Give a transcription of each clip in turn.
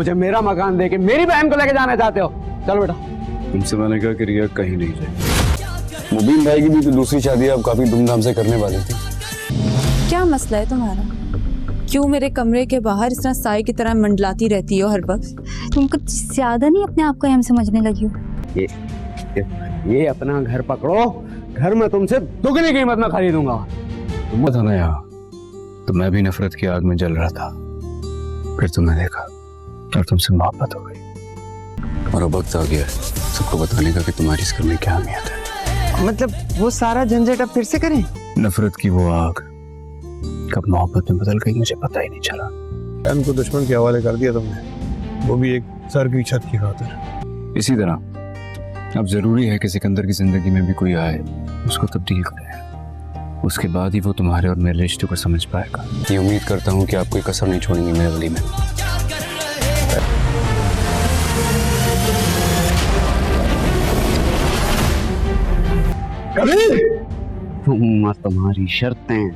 मुझे मेरा मकान दे के मेरी बहन को लेके जाना चाहते हो? चलो बेटा। तुमसे मैंने कहा कि रिया कहीं नहीं जाए। मुबीन भाई की भी तो दूसरी शादी आप काफी धूमधाम से करने वाली थी। क्या मसला है तुम्हारा? क्यों मेरे कमरे के बाहर इस तरह साई की तरह मंडलाती रहती हो हर वक्त? तुम कुछ ज्यादा नहीं अपने आप को हम समझने लगी हो? ये अपना घर पकड़ो, घर में तुमसे दुगनी कीमत में खरीदूंगा। तुम था ना यहाँ, तो मैं भी नफरत की आग में जल रहा था। फिर तुम्हें देखा और तुमसे मोहब्बत हो गई। और अब वक्त आ गया सबको बताने का कि तुम्हारी इस घर में क्या अहमियत है। मतलब वो सारा झंझट अब फिर से करें? नफरत की वो आग कब मोहब्बत में बदल गई मुझे पता ही नहीं चला। बहन को दुश्मन के हवाले कर दिया तुमने, वो भी एक सर की छत की खातिर। इसी तरह अब जरूरी है कि सिकंदर की जिंदगी में भी कोई आए, उसको तब्दील करे। उसके बाद ही वो तुम्हारे और मेरे रिश्ते को समझ पाएगा। ये उम्मीद करता हूँ कि आप कोई कसर नहीं छोड़ेंगे मेरे वली में। तुम्हारी शर्तें।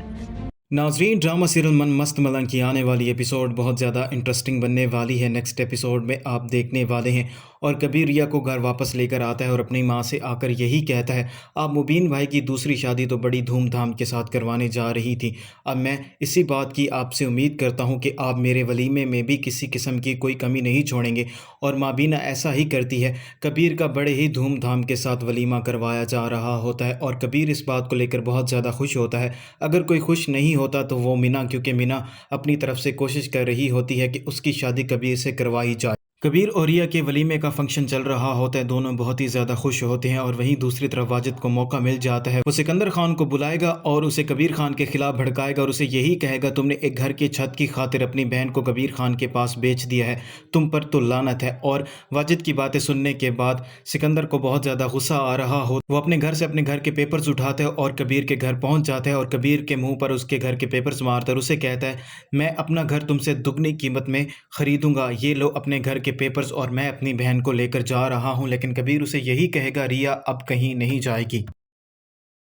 नाजरीन, ड्रामा सीरियल मन मस्त मलंग की आने वाली एपिसोड बहुत ज़्यादा इंटरेस्टिंग बनने वाली है। नेक्स्ट एपिसोड में आप देखने वाले हैं और कबीर रिया को घर वापस लेकर आता है और अपनी माँ से आकर यही कहता है, आप मुबीन भाई की दूसरी शादी तो बड़ी धूमधाम के साथ करवाने जा रही थी। अब मैं इसी बात की आपसे उम्मीद करता हूँ कि आप मेरे वलीमे में भी किसी किस्म की कोई कमी नहीं छोड़ेंगे। और माबीना ऐसा ही करती है। कबीर का बड़े ही धूमधाम के साथ वलीमा करवाया जा रहा होता है और कबीर इस बात को लेकर बहुत ज़्यादा खुश होता है। अगर कोई खुश नहीं होता तो वो मीना, क्योंकि मीना अपनी तरफ से कोशिश कर रही होती है कि उसकी शादी कबीर से करवाई जाए। कबीर और रिया के वलीमे का फंक्शन चल रहा होता है, दोनों बहुत ही ज़्यादा खुश होते हैं। और वहीं दूसरी तरफ वाजिद को मौका मिल जाता है, वो सिकंदर खान को बुलाएगा और उसे कबीर खान के खिलाफ भड़काएगा और उसे यही कहेगा, तुमने एक घर की छत की खातिर अपनी बहन को कबीर खान के पास बेच दिया है, तुम पर तो लानत है। और वाजिद की बातें सुनने के बाद सिकंदर को बहुत ज़्यादा गुस्सा आ रहा हो, वो अपने घर से अपने घर के पेपर्स उठाते हैं और कबीर के घर पहुँच जाते हैं और कबीर के मुँह पर उसके घर के पेपर्स मारता है और उसे कहता है, मैं अपना घर तुमसे दुगनी कीमत में ख़रीदूँगा, ये लो अपने घर के पेपर्स और मैं अपनी बहन को लेकर जा रहा हूं। लेकिन कबीर उसे यही कहेगा, रिया अब कहीं नहीं जाएगी।